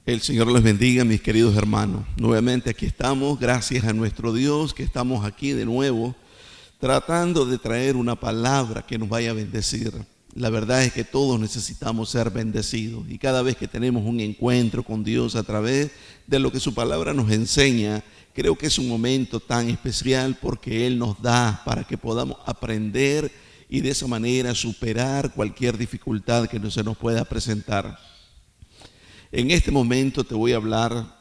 El Señor les bendiga, mis queridos hermanos. Nuevamente aquí estamos, gracias a nuestro Dios, que estamos aquí de nuevo, tratando de traer una palabra que nos vaya a bendecir. La verdad es que todos necesitamos ser bendecidos y cada vez que tenemos un encuentro con Dios a través de lo que su palabra nos enseña, creo que es un momento tan especial porque Él nos da para que podamos aprender y de esa manera superar cualquier dificultad que se nos pueda presentar. En este momento te voy a hablar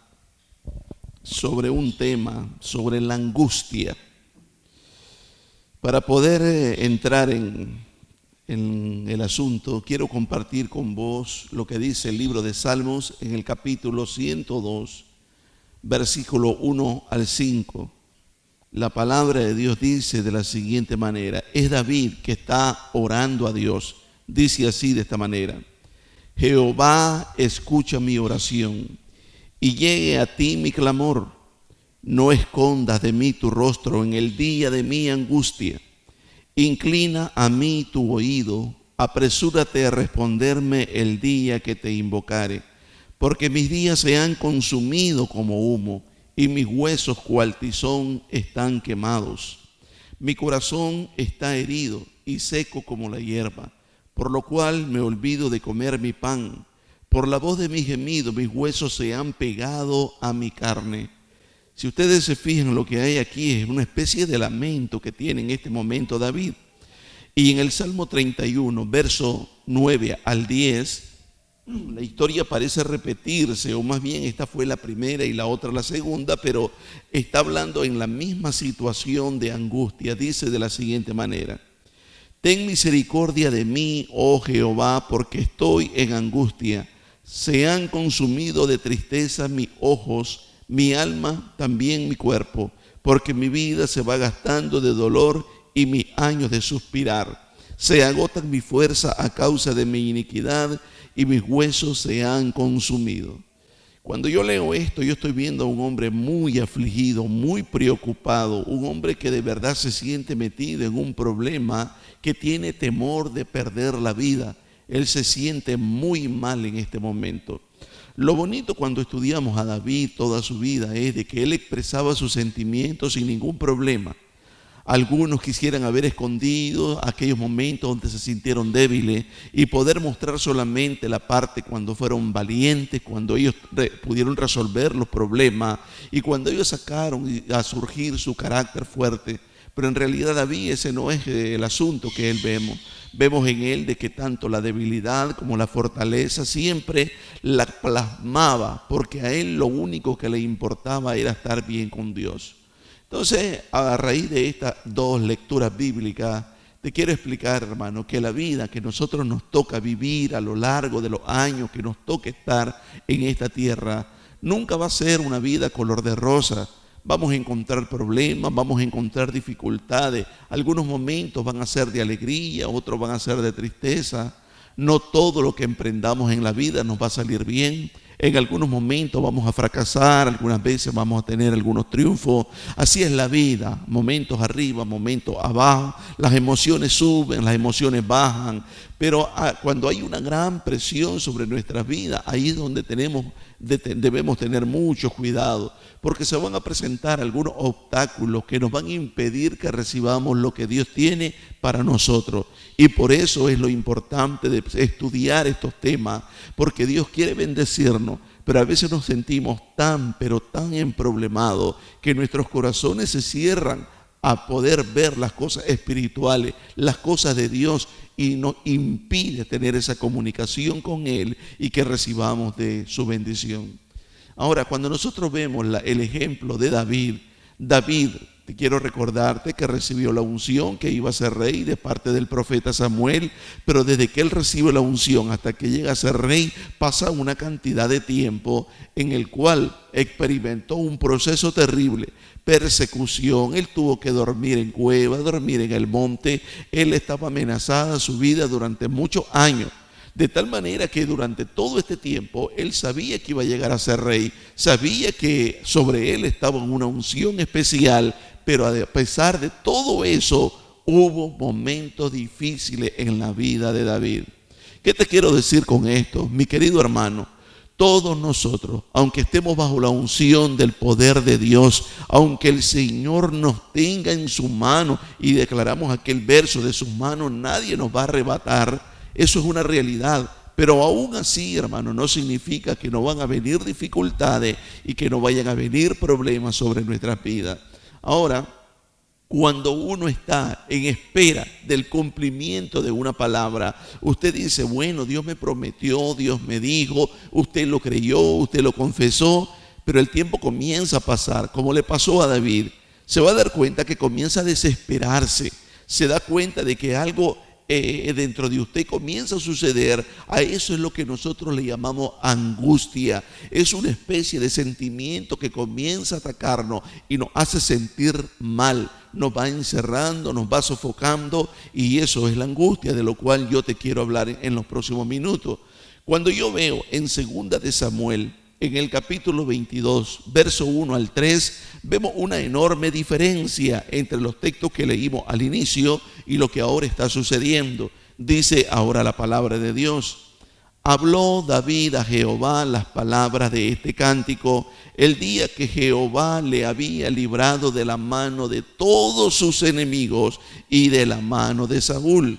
sobre un tema, sobre la angustia. Para poder entrar en el asunto, quiero compartir con vos lo que dice el libro de Salmos en el capítulo 102, versículo 1 al 5. La palabra de Dios dice de la siguiente manera, es David que está orando a Dios, dice así de esta manera: Jehová, escucha mi oración y llegue a ti mi clamor. No escondas de mí tu rostro en el día de mi angustia. Inclina a mí tu oído, apresúrate a responderme el día que te invocare, porque mis días se han consumido como humo y mis huesos cual tizón están quemados. Mi corazón está herido y seco como la hierba, por lo cual me olvido de comer mi pan. Por la voz de mi gemido, mis huesos se han pegado a mi carne. Si ustedes se fijan, lo que hay aquí es una especie de lamento que tiene en este momento David. Y en el Salmo 31, verso 9 al 10, la historia parece repetirse, o más bien esta fue la primera y la otra la segunda, pero está hablando en la misma situación de angustia. Dice de la siguiente manera: Ten misericordia de mí, oh Jehová, porque estoy en angustia. Se han consumido de tristeza mis ojos, mi alma, también mi cuerpo, porque mi vida se va gastando de dolor y mis años de suspirar. Se agotan mi fuerza a causa de mi iniquidad y mis huesos se han consumido. Cuando yo leo esto, yo estoy viendo a un hombre muy afligido, muy preocupado, un hombre que de verdad se siente metido en un problema, que tiene temor de perder la vida. Él se siente muy mal en este momento. Lo bonito cuando estudiamos a David toda su vida es de que él expresaba sus sentimientos sin ningún problema. Algunos quisieran haber escondido aquellos momentos donde se sintieron débiles y poder mostrar solamente la parte cuando fueron valientes, cuando ellos pudieron resolver los problemas y cuando ellos sacaron a surgir su carácter fuerte. Pero en realidad David, ese no es el asunto que él vemos. Vemos en él de que tanto la debilidad como la fortaleza siempre la plasmaba, porque a él lo único que le importaba era estar bien con Dios. Entonces, a raíz de estas dos lecturas bíblicas, te quiero explicar, hermano, que la vida que nosotros nos toca vivir a lo largo de los años que nos toca estar en esta tierra, nunca va a ser una vida color de rosa. Vamos a encontrar problemas, vamos a encontrar dificultades. Algunos momentos van a ser de alegría, otros van a ser de tristeza. No todo lo que emprendamos en la vida nos va a salir bien. En algunos momentos vamos a fracasar, algunas veces vamos a tener algunos triunfos. Así es la vida, momentos arriba, momentos abajo. Las emociones suben, las emociones bajan. Pero cuando hay una gran presión sobre nuestras vidas, ahí es donde debemos tener mucho cuidado, porque se van a presentar algunos obstáculos que nos van a impedir que recibamos lo que Dios tiene para nosotros. Y por eso es lo importante de estudiar estos temas, porque Dios quiere bendecirnos, pero a veces nos sentimos pero tan emproblemados que nuestros corazones se cierran a poder ver las cosas espirituales, las cosas de Dios, y nos impide tener esa comunicación con Él y que recibamos de su bendición. Ahora, cuando nosotros vemos el ejemplo de David, te quiero recordarte que recibió la unción que iba a ser rey de parte del profeta Samuel, pero desde que él recibe la unción hasta que llega a ser rey, pasa una cantidad de tiempo en el cual experimentó un proceso terrible, persecución. Él tuvo que dormir en cuevas, dormir en el monte. Él estaba amenazada su vida durante muchos años. De tal manera que durante todo este tiempo él sabía que iba a llegar a ser rey, sabía que sobre él estaba una unción especial, pero a pesar de todo eso hubo momentos difíciles en la vida de David. ¿Qué te quiero decir con esto, mi querido hermano? todos nosotros, aunque estemos bajo la unción del poder de Dios, aunque el Señor nos tenga en su mano, y declaramos aquel verso, de sus manos nadie nos va a arrebatar, eso es una realidad. Pero aún así, hermano, no significa que no van a venir dificultades y que no vayan a venir problemas sobre nuestras vidas. Ahora, cuando uno está en espera del cumplimiento de una palabra, usted dice, bueno, Dios me prometió, Dios me dijo, usted lo creyó, usted lo confesó, pero el tiempo comienza a pasar, como le pasó a David. Se va a dar cuenta que comienza a desesperarse, se da cuenta de que algo dentro de usted comienza a suceder. A eso es lo que nosotros le llamamos angustia. Es una especie de sentimiento que comienza a atacarnos y nos hace sentir mal, nos va encerrando, nos va sofocando, y eso es la angustia, de lo cual yo te quiero hablar en los próximos minutos. Cuando yo veo en 2 de Samuel, en el capítulo 22, verso 1 al 3, vemos una enorme diferencia entre los textos que leímos al inicio y lo que ahora está sucediendo. Dice ahora la palabra de Dios: habló David a Jehová las palabras de este cántico el día que Jehová le había librado de la mano de todos sus enemigos y de la mano de Saúl.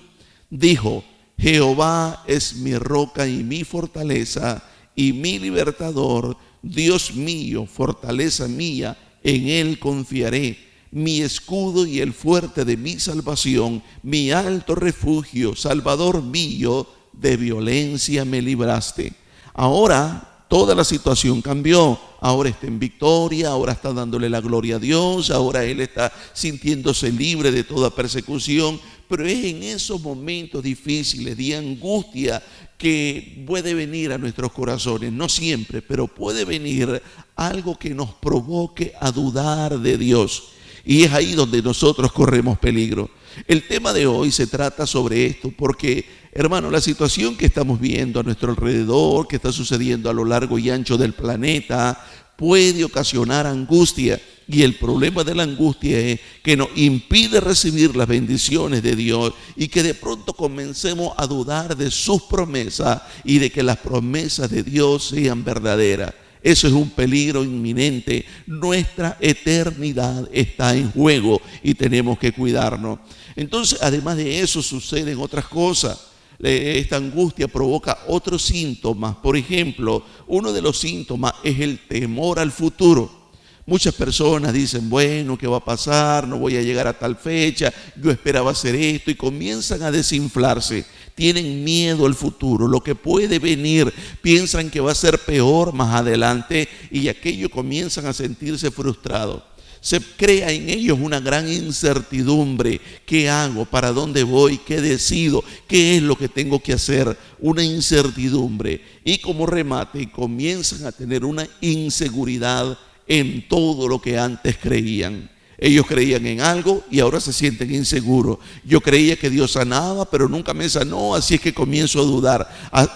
Dijo: Jehová es mi roca y mi fortaleza y mi libertador, Dios mío, fortaleza mía, en él confiaré, mi escudo y el fuerte de mi salvación, mi alto refugio, salvador mío, de violencia me libraste. Ahora toda la situación cambió, ahora está en victoria, ahora está dándole la gloria a Dios, ahora él está sintiéndose libre de toda persecución. Pero es en esos momentos difíciles de angustia que puede venir a nuestros corazones, no siempre, pero puede venir algo que nos provoque a dudar de Dios. Y es ahí donde nosotros corremos peligro. El tema de hoy se trata sobre esto, porque, hermano, la situación que estamos viendo a nuestro alrededor, que está sucediendo a lo largo y ancho del planeta, puede ocasionar angustia. Y el problema de la angustia es que nos impide recibir las bendiciones de Dios y que de pronto comencemos a dudar de sus promesas y de que las promesas de Dios sean verdaderas. Eso es un peligro inminente. Nuestra eternidad está en juego y tenemos que cuidarnos. Entonces, además de eso, suceden otras cosas. Esta angustia provoca otros síntomas. Por ejemplo, uno de los síntomas es el temor al futuro. Muchas personas dicen, bueno, ¿qué va a pasar? No voy a llegar a tal fecha, yo esperaba hacer esto, y comienzan a desinflarse. Tienen miedo al futuro, lo que puede venir, piensan que va a ser peor más adelante, y aquello comienzan a sentirse frustrados. Se crea en ellos una gran incertidumbre. ¿Qué hago? ¿Para dónde voy? ¿Qué decido? ¿Qué es lo que tengo que hacer? Una incertidumbre. Y como remate, comienzan a tener una inseguridad en todo lo que antes creían. Ellos creían en algo y ahora se sienten inseguros. Yo creía que Dios sanaba, pero nunca me sanó, así es que comienzo a dudar.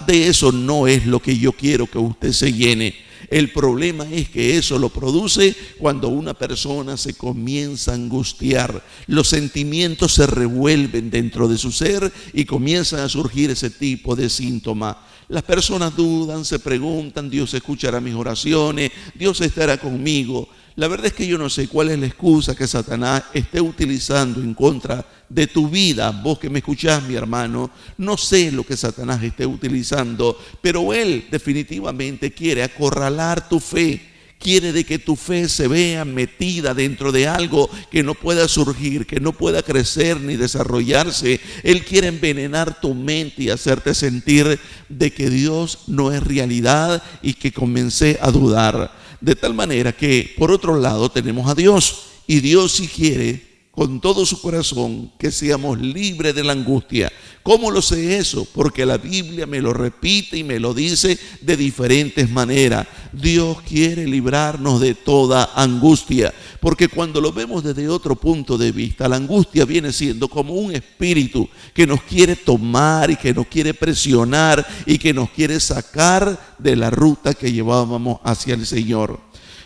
De eso no es lo que yo quiero que usted se llene. El problema es que eso lo produce cuando una persona se comienza a angustiar. Los sentimientos se revuelven dentro de su ser y comienzan a surgir ese tipo de síntomas. Las personas dudan, se preguntan, Dios escuchará mis oraciones, Dios estará conmigo. La verdad es que yo no sé cuál es la excusa que Satanás esté utilizando en contra de tu vida. Vos que me escuchás, mi hermano, no sé lo que Satanás esté utilizando, pero él definitivamente quiere acorralar tu fe. Quiere de que tu fe se vea metida dentro de algo que no pueda surgir, que no pueda crecer ni desarrollarse. Él quiere envenenar tu mente y hacerte sentir de que Dios no es realidad y que comencé a dudar. De tal manera que, por otro lado, tenemos a Dios. Y Dios sí quiere con todo su corazón que seamos libres de la angustia. ¿Cómo lo sé eso? Porque la Biblia me lo repite y me lo dice de diferentes maneras. Dios quiere librarnos de toda angustia, porque cuando lo vemos desde otro punto de vista, la angustia viene siendo como un espíritu que nos quiere tomar y que nos quiere presionar y que nos quiere sacar de la ruta que llevábamos hacia el Señor.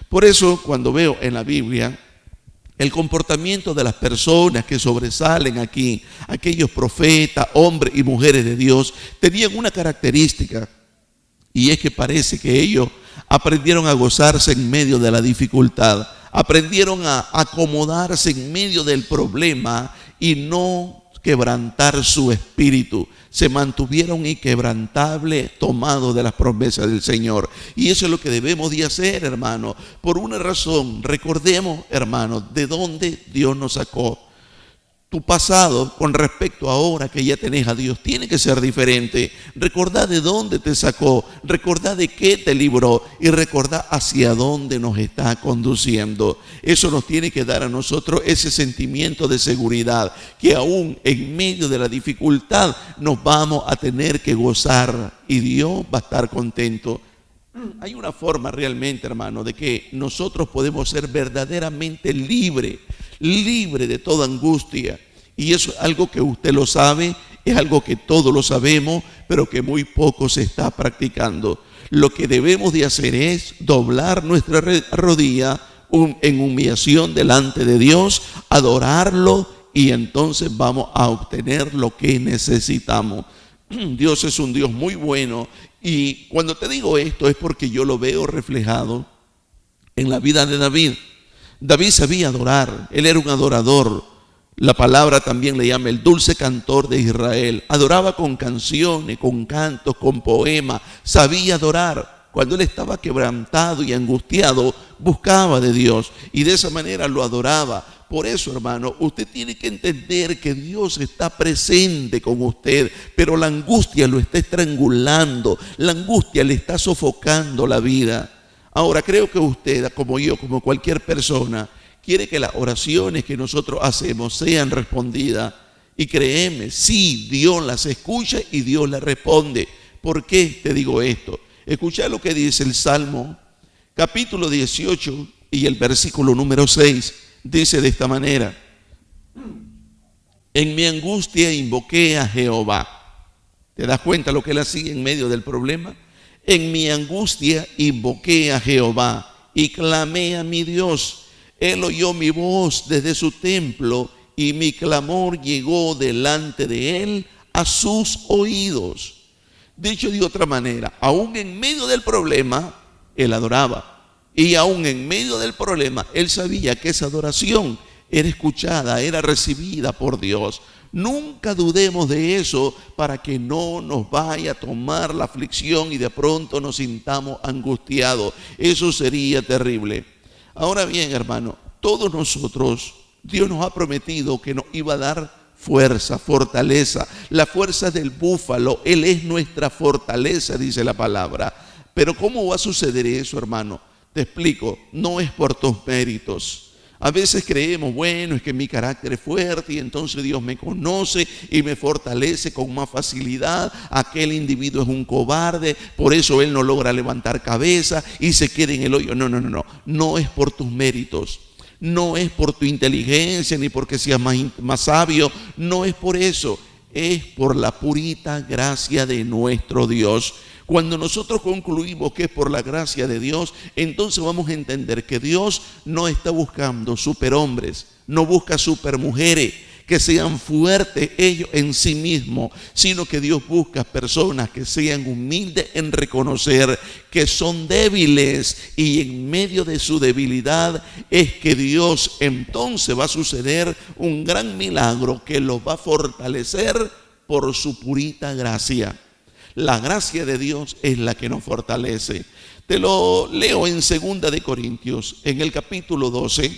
Por eso, cuando veo en la Biblia el comportamiento de las personas que sobresalen aquí, aquellos profetas, hombres y mujeres de Dios, tenían una característica. Y es que parece que ellos aprendieron a gozarse en medio de la dificultad, aprendieron a acomodarse en medio del problema y no quebrantar su espíritu. Se mantuvieron inquebrantables, tomados de las promesas del Señor. Y eso es lo que debemos de hacer, hermano. Por una razón, recordemos, hermano, de dónde Dios nos sacó. Tu pasado con respecto a ahora que ya tenés a Dios tiene que ser diferente. Recordá de dónde te sacó, recordá de qué te libró y recordá hacia dónde nos está conduciendo. Eso nos tiene que dar a nosotros ese sentimiento de seguridad, que aún en medio de la dificultad nos vamos a tener que gozar y Dios va a estar contento. Hay una forma realmente, hermano, de que nosotros podemos ser verdaderamente libres de toda angustia. Y eso es algo que usted lo sabe, es algo que todos lo sabemos, pero que muy poco se está practicando. Lo que debemos de hacer es doblar nuestra rodilla en humillación delante de Dios, adorarlo y entonces vamos a obtener lo que necesitamos. Dios es un Dios muy bueno y cuando te digo esto es porque yo lo veo reflejado en la vida de David. David sabía adorar, él era un adorador. La palabra también le llama el dulce cantor de Israel. Adoraba con canciones, con cantos, con poemas, sabía adorar. Cuando él estaba quebrantado y angustiado, buscaba de Dios y de esa manera lo adoraba. Por eso, hermano, usted tiene que entender que Dios está presente con usted, pero la angustia lo está estrangulando, la angustia le está sofocando la vida. Ahora, creo que usted, como yo, como cualquier persona, quiere que las oraciones que nosotros hacemos sean respondidas. Y créeme, sí, Dios las escucha y Dios las responde. ¿Por qué te digo esto? Escucha lo que dice el Salmo, capítulo 18 y el versículo número 6. Dice de esta manera: en mi angustia invoqué a Jehová. ¿Te das cuenta lo que él hacía en medio del problema? En mi angustia invoqué a Jehová y clamé a mi Dios. Él oyó mi voz desde su templo y mi clamor llegó delante de él a sus oídos. Dicho de otra manera, aún en medio del problema, él adoraba. Y aún en medio del problema, él sabía que esa adoración era escuchada, era recibida por Dios. Nunca dudemos de eso para que no nos vaya a tomar la aflicción y de pronto nos sintamos angustiados. Eso sería terrible. Ahora bien, hermano, todos nosotros, Dios nos ha prometido que nos iba a dar fuerza, fortaleza, la fuerza del búfalo. Él es nuestra fortaleza, dice la palabra. Pero ¿cómo va a suceder eso, hermano? Te explico, no es por tus méritos. A veces creemos, bueno, es que mi carácter es fuerte y entonces Dios me conoce y me fortalece con más facilidad. Aquel individuo es un cobarde, por eso él no logra levantar cabeza y se queda en el hoyo. No es por tus méritos. No es por tu inteligencia ni porque seas más sabio, no es por eso, es por la purita gracia de nuestro Dios. Cuando nosotros concluimos que es por la gracia de Dios, entonces vamos a entender que Dios no está buscando superhombres, no busca supermujeres que sean fuertes ellos en sí mismos, sino que Dios busca personas que sean humildes en reconocer que son débiles y en medio de su debilidad es que Dios entonces va a suceder un gran milagro que los va a fortalecer por su purita gracia. La gracia de Dios es la que nos fortalece. Te lo leo en 2 de Corintios, en el capítulo 12,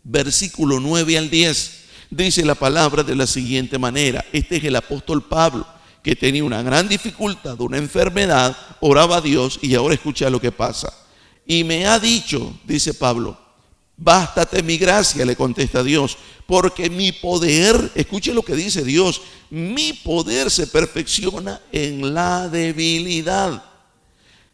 versículo 9 al 10. Dice la palabra de la siguiente manera. Este es el apóstol Pablo, que tenía una gran dificultad, una enfermedad, oraba a Dios y ahora escucha lo que pasa. Y me ha dicho, dice Pablo, bástate mi gracia, le contesta Dios, porque mi poder, escuche lo que dice Dios, mi poder se perfecciona en la debilidad.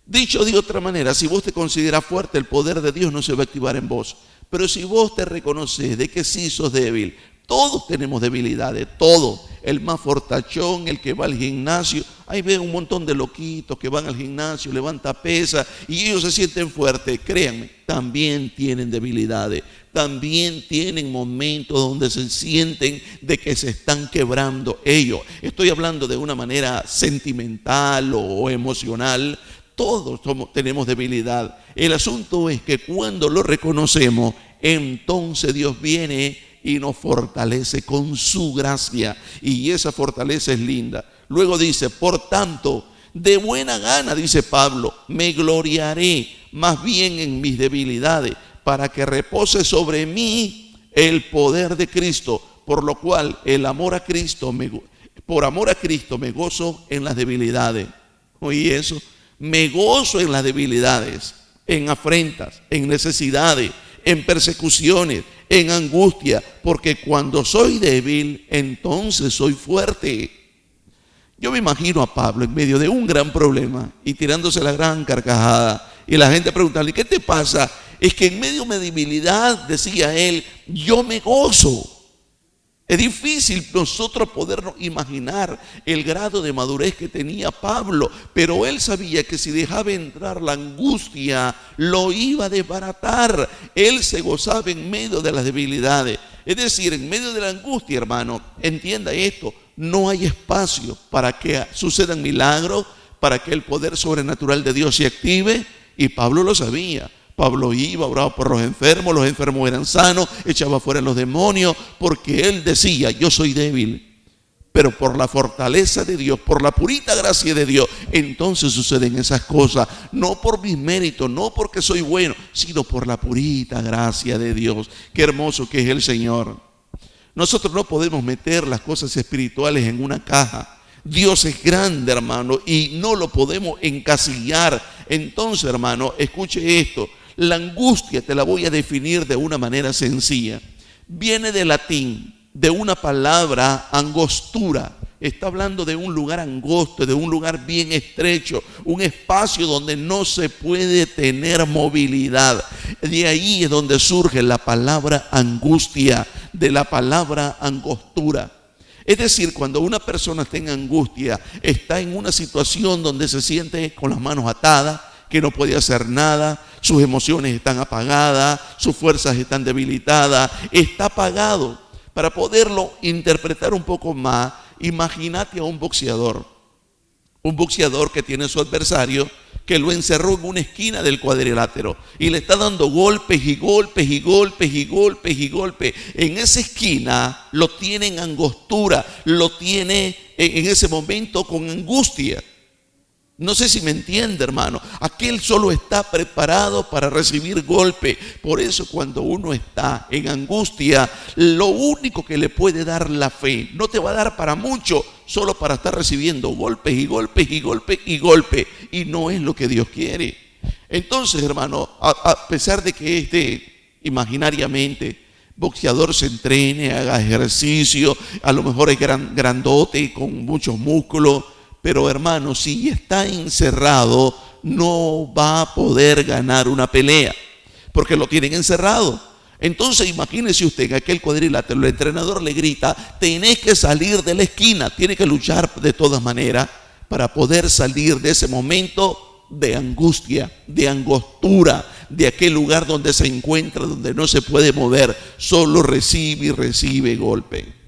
Dicho de otra manera, si vos te consideras fuerte, el poder de Dios no se va a activar en vos. Pero si vos te reconoces de que sí sos débil, Todos tenemos debilidades, todos. El más fortachón, el que va al gimnasio. Ahí veo un montón de loquitos que van al gimnasio, levanta pesas y ellos se sienten fuertes. Créanme, también tienen debilidades. También tienen momentos donde se sienten de que se están quebrando ellos. Estoy hablando de una manera sentimental o emocional. Todos tenemos debilidad. El asunto es que cuando lo reconocemos, entonces Dios viene y nos fortalece con su gracia. Y esa fortaleza es linda. Luego dice, por tanto, de buena gana, dice Pablo, me gloriaré más bien en mis debilidades, para que repose sobre mí el poder de Cristo. Por lo cual, por amor a Cristo me gozo en las debilidades. ¿Oí eso? Me gozo en las debilidades, en afrentas, en necesidades, en persecuciones, en angustia, porque cuando soy débil, entonces soy fuerte. Yo me imagino a Pablo en medio de un gran problema y tirándose la gran carcajada y la gente preguntándole, ¿qué te pasa? Es que en medio de mi debilidad, decía él, yo me gozo. Es difícil nosotros podernos imaginar el grado de madurez que tenía Pablo, pero él sabía que si dejaba entrar la angustia, lo iba a desbaratar. Él se gozaba en medio de las debilidades. Es decir, en medio de la angustia, hermano, entienda esto, no hay espacio para que sucedan milagros, para que el poder sobrenatural de Dios se active, y Pablo lo sabía. Pablo iba, oraba por los enfermos eran sanos, echaba fuera los demonios, porque él decía, yo soy débil, pero por la fortaleza de Dios, por la purita gracia de Dios, entonces suceden esas cosas, no por mis méritos, no porque soy bueno, sino por la purita gracia de Dios. Qué hermoso que es el Señor. Nosotros no podemos meter las cosas espirituales en una caja. Dios es grande, hermano, y no lo podemos encasillar. Entonces, hermano, escuche esto. La angustia te la voy a definir de una manera sencilla. Viene del latín, de una palabra angostura. Está hablando de un lugar angosto, de un lugar bien estrecho, un espacio donde no se puede tener movilidad. De ahí es donde surge la palabra angustia, de la palabra angostura. Es decir, cuando una persona está en angustia, está en una situación donde se siente con las manos atadas, que no puede hacer nada, sus emociones están apagadas, sus fuerzas están debilitadas, está apagado. Para poderlo interpretar un poco más, imagínate a un boxeador que tiene a su adversario, que lo encerró en una esquina del cuadrilátero y le está dando golpes y golpes y golpes y golpes y golpes. En esa esquina lo tiene en angostura, lo tiene en ese momento con angustia. No sé si me entiende, hermano. Aquel solo está preparado para recibir golpe. Por eso cuando uno está en angustia, lo único que le puede dar la fe, no te va a dar para mucho, solo para estar recibiendo golpes y golpes y golpes y golpes. Y no es lo que Dios quiere. Entonces, hermano, a pesar de que imaginariamente boxeador se entrene, haga ejercicio, a lo mejor es grandote con muchos músculos, pero hermano, si está encerrado, no va a poder ganar una pelea, porque lo tienen encerrado. Entonces imagínese usted que aquel cuadrilátero, el entrenador le grita, tenés que salir de la esquina, tiene que luchar de todas maneras para poder salir de ese momento de angustia, de angostura, de aquel lugar donde se encuentra, donde no se puede mover, solo recibe y recibe golpe.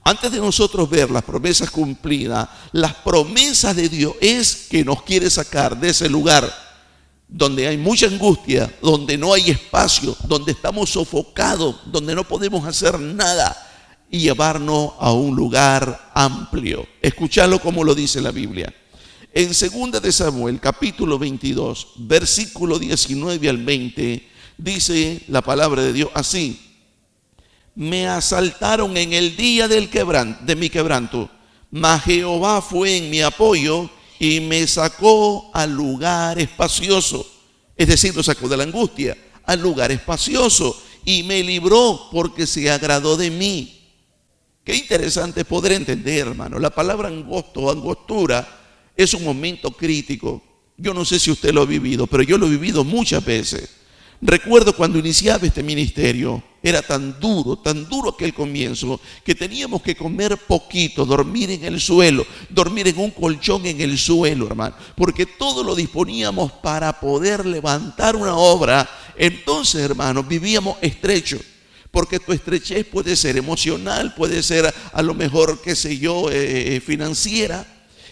Antes de nosotros ver las promesas cumplidas, las promesas de Dios es que nos quiere sacar de ese lugar donde hay mucha angustia, donde no hay espacio, donde estamos sofocados, donde no podemos hacer nada, y llevarnos a un lugar amplio. Escuchadlo como lo dice la Biblia. En 2 de Samuel, capítulo 22, versículo 19 al 20, dice la palabra de Dios así: me asaltaron en el día de mi quebranto, mas Jehová fue en mi apoyo y me sacó al lugar espacioso. Es decir, lo sacó de la angustia al lugar espacioso y me libró porque se agradó de mí. Qué interesante poder entender, hermano. La palabra angosto o angostura es un momento crítico. Yo no sé si usted lo ha vivido, pero yo lo he vivido muchas veces. Recuerdo cuando iniciaba este ministerio, era tan duro aquel comienzo, que teníamos que comer poquito, dormir en el suelo, dormir en un colchón en el suelo, hermano, porque todo lo disponíamos para poder levantar una obra. Entonces, hermano, vivíamos estrecho, porque tu estrechez puede ser emocional, puede ser a lo mejor, qué sé yo, financiera.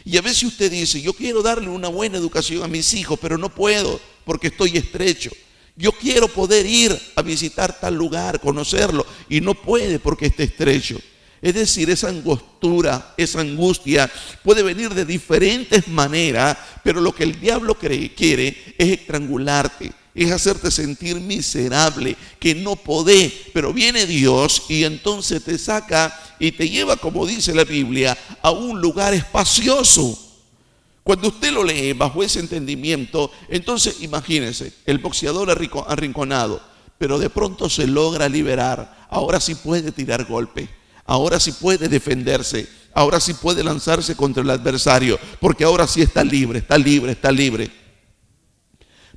Y a veces usted dice, yo quiero darle una buena educación a mis hijos, pero no puedo porque estoy estrecho. Yo quiero poder ir a visitar tal lugar, conocerlo, y no puede porque está estrecho. Es decir, esa angostura, esa angustia puede venir de diferentes maneras, pero lo que el diablo quiere es estrangularte, es hacerte sentir miserable, que no podés. Pero viene Dios y entonces te saca y te lleva, como dice la Biblia, a un lugar espacioso. Cuando usted lo lee bajo ese entendimiento, entonces imagínense, el boxeador arrinconado, pero de pronto se logra liberar. Ahora sí puede tirar golpe, ahora sí puede defenderse, ahora sí puede lanzarse contra el adversario, porque ahora sí está libre, está libre, está libre.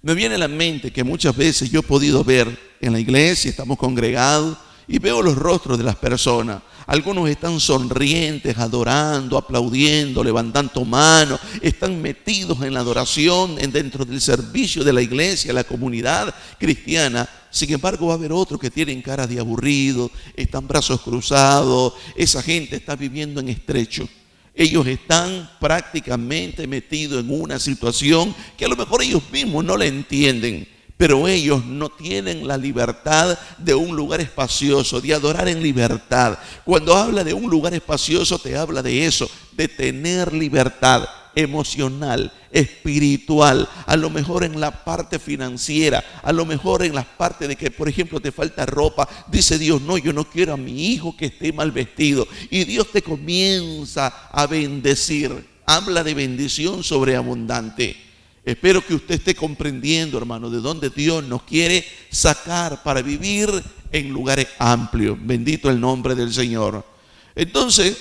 Me viene a la mente que muchas veces yo he podido ver en la iglesia, estamos congregados, y veo los rostros de las personas. Algunos están sonrientes, adorando, aplaudiendo, levantando manos, están metidos en la adoración, dentro del servicio de la iglesia, la comunidad cristiana. Sin embargo, va a haber otros que tienen cara de aburridos, están brazos cruzados. Esa gente está viviendo en estrecho. Ellos están prácticamente metidos en una situación que a lo mejor ellos mismos no la entienden, pero ellos no tienen la libertad de un lugar espacioso, de adorar en libertad. Cuando habla de un lugar espacioso, te habla de eso, de tener libertad emocional, espiritual, a lo mejor en la parte financiera, a lo mejor en la parte de que, por ejemplo, te falta ropa. Dice Dios, no, yo no quiero a mi hijo que esté mal vestido. Y Dios te comienza a bendecir. Habla de bendición sobreabundante. Espero que usted esté comprendiendo, hermano, de dónde Dios nos quiere sacar para vivir en lugares amplios. Bendito el nombre del Señor. Entonces,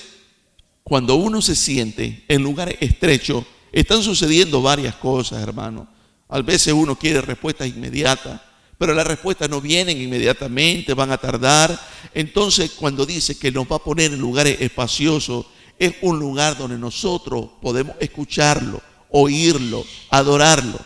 cuando uno se siente en lugares estrechos, están sucediendo varias cosas, hermano. A veces uno quiere respuestas inmediatas, pero las respuestas no vienen inmediatamente, van a tardar. Entonces, cuando dice que nos va a poner en lugares espaciosos, es un lugar donde nosotros podemos escucharlo, oírlo, adorarlo.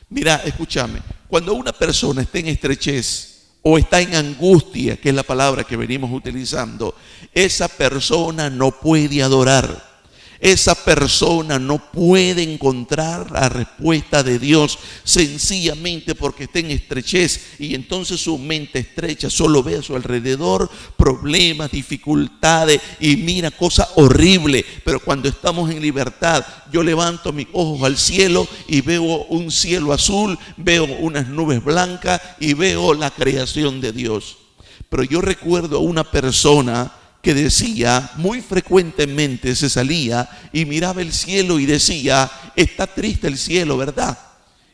Mira, escúchame, cuando una persona está en estrechez o está en angustia, que es la palabra que venimos utilizando, esa persona no puede adorar. Esa persona no puede encontrar la respuesta de Dios, sencillamente porque está en estrechez, y entonces su mente estrecha solo ve a su alrededor problemas, dificultades, y mira cosas horribles. Pero cuando estamos en libertad, yo levanto mis ojos al cielo y veo un cielo azul, veo unas nubes blancas y veo la creación de Dios. Pero yo recuerdo a una persona que decía, muy frecuentemente se salía y miraba el cielo y decía, está triste el cielo, ¿verdad?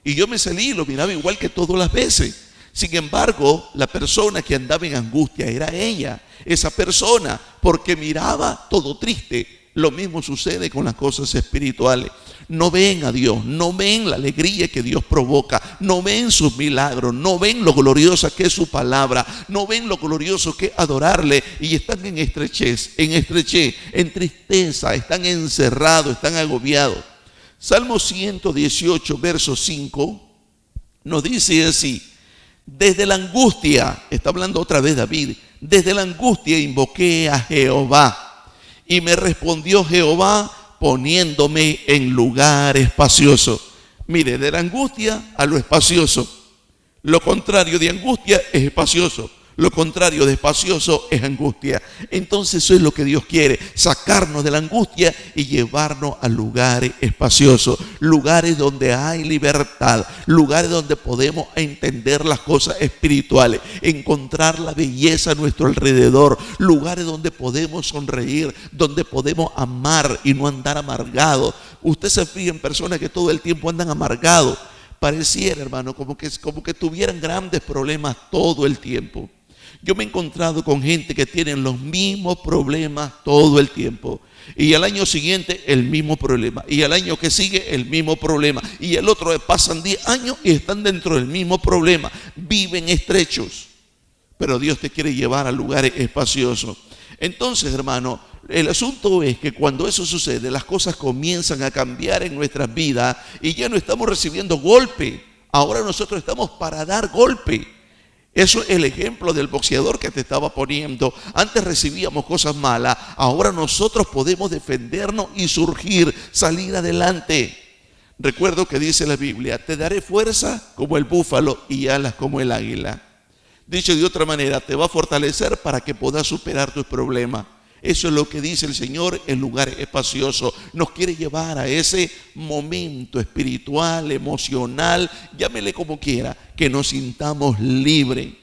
Y yo me salí y lo miraba igual que todas las veces. Sin embargo, la persona que andaba en angustia era ella, esa persona, porque miraba todo triste. Lo mismo sucede con las cosas espirituales. No ven a Dios, no ven la alegría que Dios provoca, no ven sus milagros, no ven lo gloriosa que es su palabra, no ven lo glorioso que es adorarle, y están en estrechez, en tristeza, están encerrados, están agobiados. Salmo 118, verso 5, nos dice así: desde la angustia, está hablando otra vez David, desde la angustia invoqué a Jehová, y me respondió Jehová poniéndome en lugar espacioso. Mire, de la angustia a lo espacioso. Lo contrario de angustia es espacioso. Lo contrario de espacioso es angustia. Entonces eso es lo que Dios quiere, sacarnos de la angustia y llevarnos a lugares espaciosos, lugares donde hay libertad, lugares donde podemos entender las cosas espirituales, encontrar la belleza a nuestro alrededor, lugares donde podemos sonreír, donde podemos amar y no andar amargados. Usted se fija en personas que todo el tiempo andan amargados. Pareciera, hermano, como que tuvieran grandes problemas todo el tiempo. Yo me he encontrado con gente que tienen los mismos problemas todo el tiempo. Y al año siguiente el mismo problema. Y al año que sigue el mismo problema. Y el otro pasan 10 años y están dentro del mismo problema. Viven estrechos. Pero Dios te quiere llevar a lugares espaciosos. Entonces, hermano, el asunto es que cuando eso sucede, las cosas comienzan a cambiar en nuestras vidas y ya no estamos recibiendo golpe. Ahora nosotros estamos para dar golpe. Eso es el ejemplo del boxeador que te estaba poniendo. Antes recibíamos cosas malas, ahora nosotros podemos defendernos y surgir, salir adelante. Recuerdo que dice la Biblia: te daré fuerza como el búfalo y alas como el águila. Dicho de otra manera, te va a fortalecer para que puedas superar tus problemas. Eso es lo que dice el Señor en lugares espaciosos. Nos quiere llevar a ese momento espiritual, emocional, llámele como quiera, que nos sintamos libres.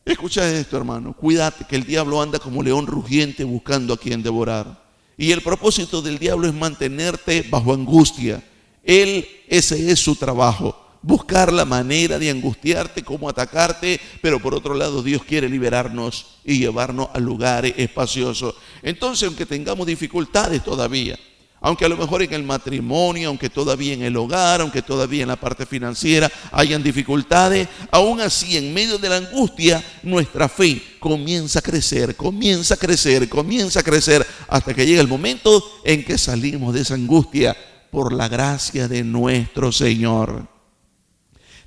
Escucha esto, hermano. Cuídate, que el diablo anda como león rugiente buscando a quien devorar. Y el propósito del diablo es mantenerte bajo angustia. Ese es su trabajo. Buscar la manera de angustiarte, cómo atacarte, pero por otro lado Dios quiere liberarnos y llevarnos a lugares espaciosos. Entonces, aunque tengamos dificultades todavía, aunque a lo mejor en el matrimonio, aunque todavía en el hogar, aunque todavía en la parte financiera hayan dificultades, aún así en medio de la angustia nuestra fe comienza a crecer, comienza a crecer, comienza a crecer, hasta que llega el momento en que salimos de esa angustia por la gracia de nuestro Señor.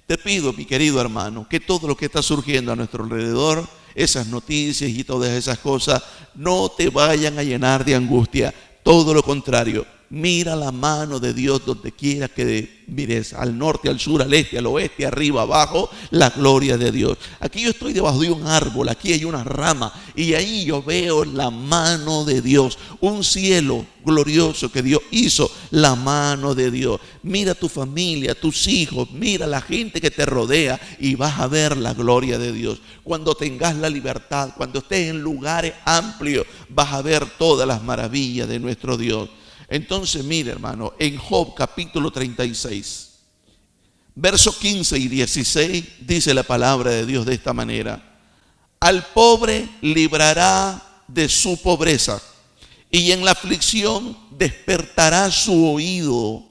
Te pido, mi querido hermano, que todo lo que está surgiendo a nuestro alrededor, esas noticias y todas esas cosas, no te vayan a llenar de angustia. Todo lo contrario, mira la mano de Dios donde quiera que mires, al norte, al sur, al este, al oeste, arriba, abajo, la gloria de Dios. Aquí yo estoy debajo de un árbol, aquí hay una rama y ahí yo veo la mano de Dios, un cielo glorioso que Dios hizo, la mano de Dios. Mira tu familia, tus hijos, mira la gente que te rodea y vas a ver la gloria de Dios. Cuando tengas la libertad, cuando estés en lugares amplios, vas a ver todas las maravillas de nuestro Dios. Entonces, mire, hermano, en Job capítulo 36, versos 15 y 16, dice la palabra de Dios de esta manera: al pobre librará de su pobreza, y en la aflicción despertará su oído.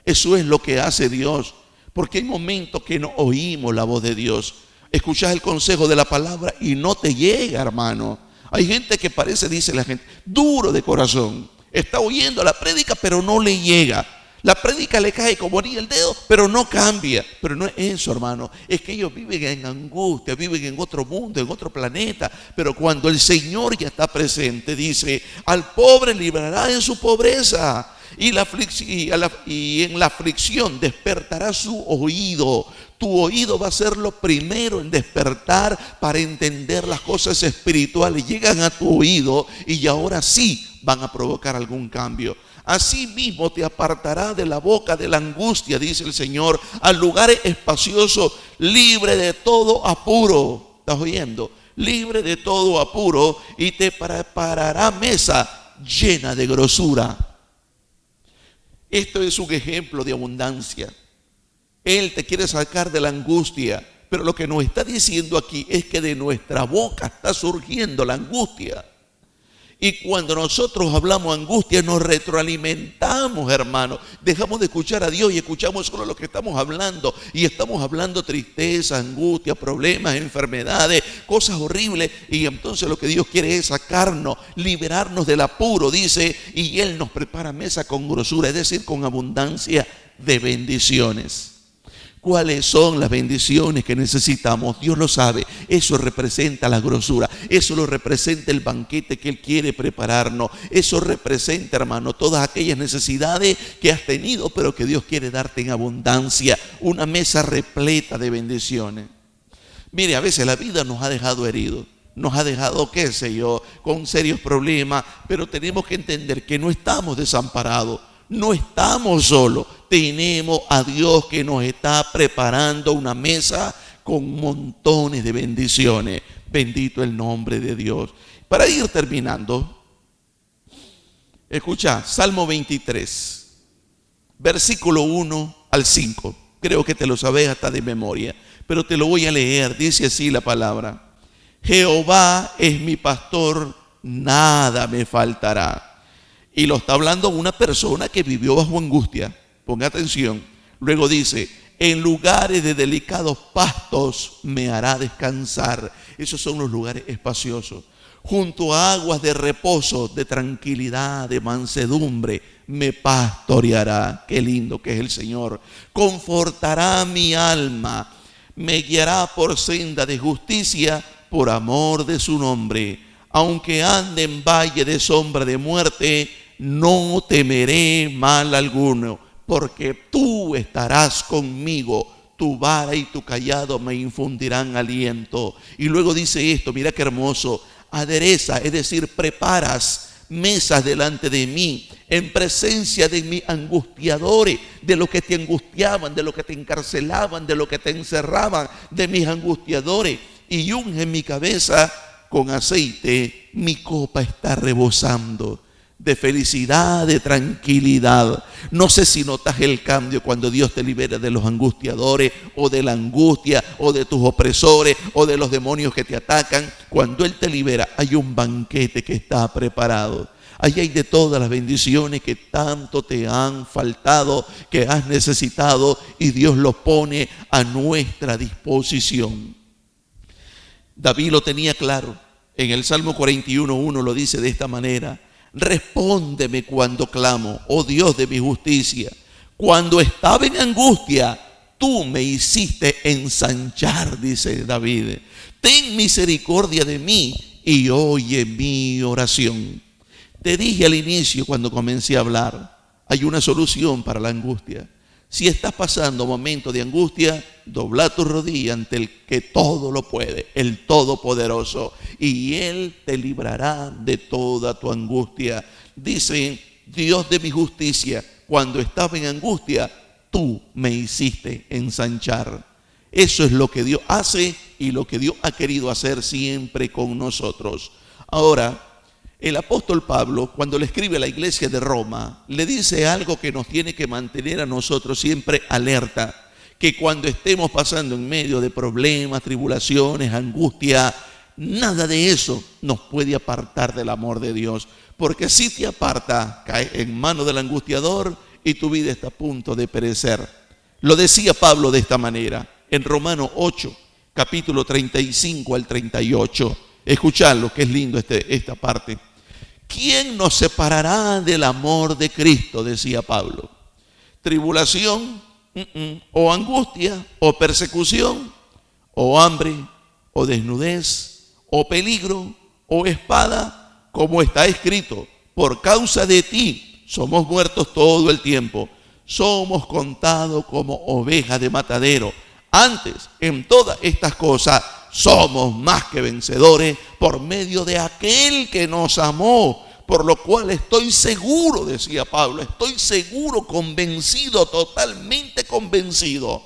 Eso es lo que hace Dios, porque hay momentos que no oímos la voz de Dios. Escuchas el consejo de la palabra y no te llega, hermano. Hay gente que parece, dice la gente, duro de corazón. Está oyendo la prédica, pero no le llega. La prédica le cae como anillo el dedo, pero no cambia. Pero no es eso, hermano. Es que ellos viven en angustia, viven en otro mundo, en otro planeta. Pero cuando el Señor ya está presente, dice: al pobre librará en su pobreza, y en la aflicción despertará su oído. Tu oído va a ser lo primero en despertar para entender las cosas espirituales. Llegan a tu oído y ahora sí van a provocar algún cambio. Asimismo te apartará de la boca de la angustia, dice el Señor, a lugares espaciosos, libre de todo apuro. ¿Estás oyendo? Libre de todo apuro, y te preparará mesa llena de grosura. Esto es un ejemplo de abundancia. Él te quiere sacar de la angustia, pero lo que nos está diciendo aquí es que de nuestra boca está surgiendo la angustia. Y cuando nosotros hablamos angustia, nos retroalimentamos, hermano. Dejamos de escuchar a Dios y escuchamos solo lo que estamos hablando. Y estamos hablando tristeza, angustia, problemas, enfermedades, cosas horribles. Y entonces lo que Dios quiere es sacarnos, liberarnos del apuro, dice. Y Él nos prepara mesa con grosura, es decir, con abundancia de bendiciones. ¿Cuáles son las bendiciones que necesitamos? Dios lo sabe. Eso representa la grosura. Eso lo representa el banquete que Él quiere prepararnos. Eso representa, hermano, todas aquellas necesidades que has tenido, pero que Dios quiere darte en abundancia. Una mesa repleta de bendiciones. Mire, a veces la vida nos ha dejado heridos. Nos ha dejado, qué sé yo, con serios problemas. Pero tenemos que entender que no estamos desamparados. No estamos solos, tenemos a Dios que nos está preparando una mesa con montones de bendiciones. Bendito el nombre de Dios. Para ir terminando, escucha, Salmo 23, versículo 1 al 5. Creo que te lo sabes hasta de memoria, pero te lo voy a leer. Dice así la palabra: Jehová es mi pastor, nada me faltará. Y lo está hablando una persona que vivió bajo angustia. Ponga atención. Luego dice, en lugares de delicados pastos me hará descansar. Esos son los lugares espaciosos. Junto a aguas de reposo, de tranquilidad, de mansedumbre, me pastoreará. Qué lindo que es el Señor. Confortará mi alma. Me guiará por senda de justicia, por amor de su nombre. Aunque ande en valle de sombra de muerte, no temeré mal alguno, porque tú estarás conmigo. Tu vara y tu cayado me infundirán aliento. Y luego dice esto, mira qué hermoso. Adereza, es decir, preparas mesas delante de mí, en presencia de mis angustiadores, de los que te angustiaban, de los que te encarcelaban, de los que te encerraban, de mis angustiadores. Y unge mi cabeza con aceite, mi copa está rebosando de felicidad, de tranquilidad. No sé si notas el cambio cuando Dios te libera de los angustiadores o de la angustia o de tus opresores o de los demonios que te atacan. Cuando Él te libera hay un banquete que está preparado. Ahí hay de todas las bendiciones que tanto te han faltado, que has necesitado, y Dios los pone a nuestra disposición. David lo tenía claro. En el Salmo 41:1 lo dice de esta manera: respóndeme cuando clamo, oh Dios de mi justicia. Cuando estaba en angustia, tú me hiciste ensanchar, dice David. Ten misericordia de mí y oye mi oración. Te dije al inicio, cuando comencé a hablar, hay una solución para la angustia. Si estás pasando momentos de angustia, dobla tu rodilla ante el que todo lo puede, el Todopoderoso, y Él te librará de toda tu angustia. Dice, Dios de mi justicia, cuando estaba en angustia, tú me hiciste ensanchar. Eso es lo que Dios hace y lo que Dios ha querido hacer siempre con nosotros. Ahora, el apóstol Pablo, cuando le escribe a la iglesia de Roma, le dice algo que nos tiene que mantener a nosotros siempre alerta, que cuando estemos pasando en medio de problemas, tribulaciones, angustia, nada de eso nos puede apartar del amor de Dios, porque si te aparta, cae en manos del angustiador y tu vida está a punto de perecer. Lo decía Pablo de esta manera, en Romanos 8, capítulo 35 al 38. Escuchadlo, que es lindo esta parte. ¿Quién nos separará del amor de Cristo?, decía Pablo. ¿Tribulación? ¿O angustia? ¿O persecución? ¿O hambre? ¿O desnudez? ¿O peligro? ¿O espada? Como está escrito, por causa de ti somos muertos todo el tiempo. Somos contados como ovejas de matadero. Antes, en todas estas cosas, somos más que vencedores por medio de aquel que nos amó, por lo cual estoy seguro, decía Pablo, estoy seguro, convencido, totalmente convencido,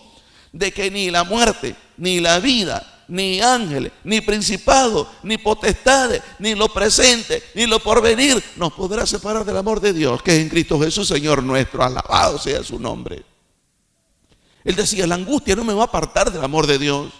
de que ni la muerte, ni la vida, ni ángeles, ni principados, ni potestades, ni lo presente, ni lo porvenir nos podrá separar del amor de Dios, que es en Cristo Jesús, Señor nuestro. Alabado sea su nombre. Él decía, la angustia no me va a apartar del amor de Dios.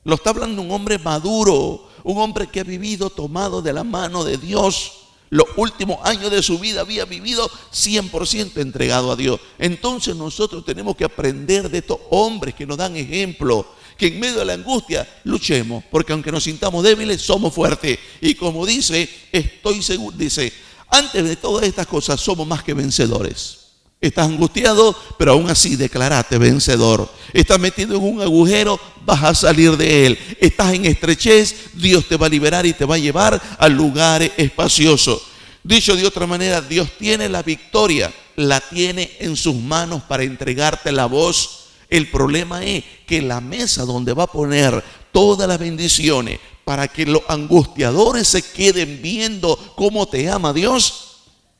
Lo está hablando un hombre maduro, un hombre que ha vivido tomado de la mano de Dios. Los últimos años de su vida había vivido 100% entregado a Dios. Entonces nosotros tenemos que aprender de estos hombres que nos dan ejemplo, que en medio de la angustia luchemos, porque aunque nos sintamos débiles, somos fuertes. Y como dice, estoy seguro, dice, antes de todas estas cosas somos más que vencedores. Estás angustiado, pero aún así declarate vencedor. Estás metido en un agujero, vas a salir de él. Estás en estrechez, Dios te va a liberar y te va a llevar a lugares espaciosos. Dicho de otra manera, Dios tiene la victoria, la tiene en sus manos para entregarte la voz. El problema es que la mesa donde va a poner todas las bendiciones para que los angustiadores se queden viendo cómo te ama Dios,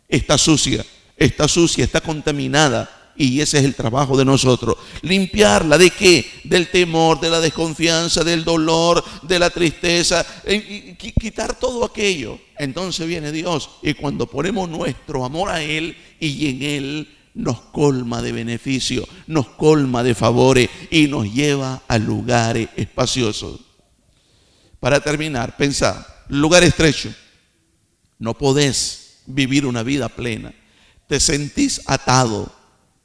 está sucia. Está sucia, está contaminada, y ese es el trabajo de nosotros. Limpiarla, ¿de qué? Del temor, de la desconfianza, del dolor, de la tristeza, y quitar todo aquello. Entonces viene Dios, y cuando ponemos nuestro amor a Él, y en Él nos colma de beneficio, nos colma de favores y nos lleva a lugares espaciosos. Para terminar, pensá, lugar estrecho. No podés vivir una vida plena. Te sentís atado.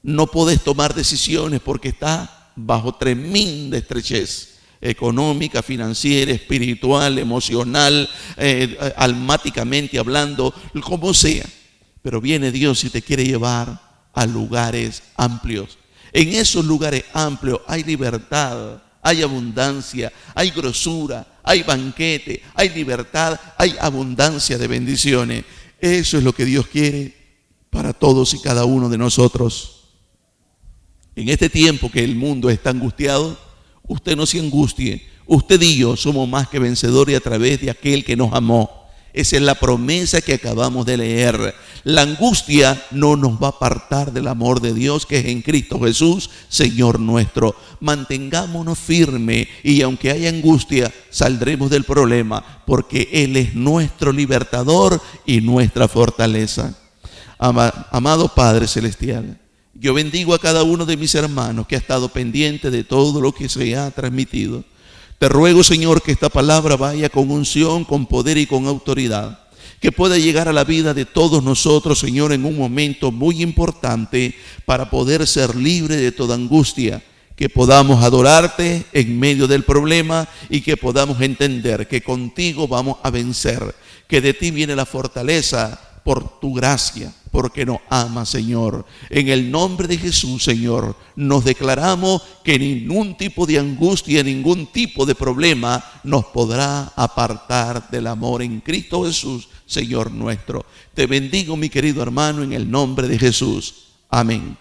No podés tomar decisiones porque estás bajo tremenda estrechez económica, financiera, espiritual, emocional, almáticamente hablando, como sea. Pero viene Dios y te quiere llevar a lugares amplios. En esos lugares amplios hay libertad, hay abundancia, hay grosura, hay banquete, hay libertad, hay abundancia de bendiciones. Eso es lo que Dios quiere para todos y cada uno de nosotros. En este tiempo que el mundo está angustiado, usted no se angustie. Usted y yo somos más que vencedores a través de aquel que nos amó. Esa es la promesa que acabamos de leer. La angustia no nos va a apartar del amor de Dios que es en Cristo Jesús, Señor nuestro. Mantengámonos firmes y aunque haya angustia, saldremos del problema porque Él es nuestro libertador y nuestra fortaleza. Amado Padre Celestial, yo bendigo a cada uno de mis hermanos que ha estado pendiente de todo lo que se ha transmitido. Te ruego, Señor, que esta palabra vaya con unción, con poder y con autoridad, que pueda llegar a la vida de todos nosotros, Señor, en un momento muy importante para poder ser libre de toda angustia, que podamos adorarte en medio del problema y que podamos entender que contigo vamos a vencer, que de ti viene la fortaleza por tu gracia, porque nos amas, Señor. En el nombre de Jesús, Señor, nos declaramos que ningún tipo de angustia, ningún tipo de problema nos podrá apartar del amor en Cristo Jesús, Señor nuestro. Te bendigo, mi querido hermano, en el nombre de Jesús. Amén.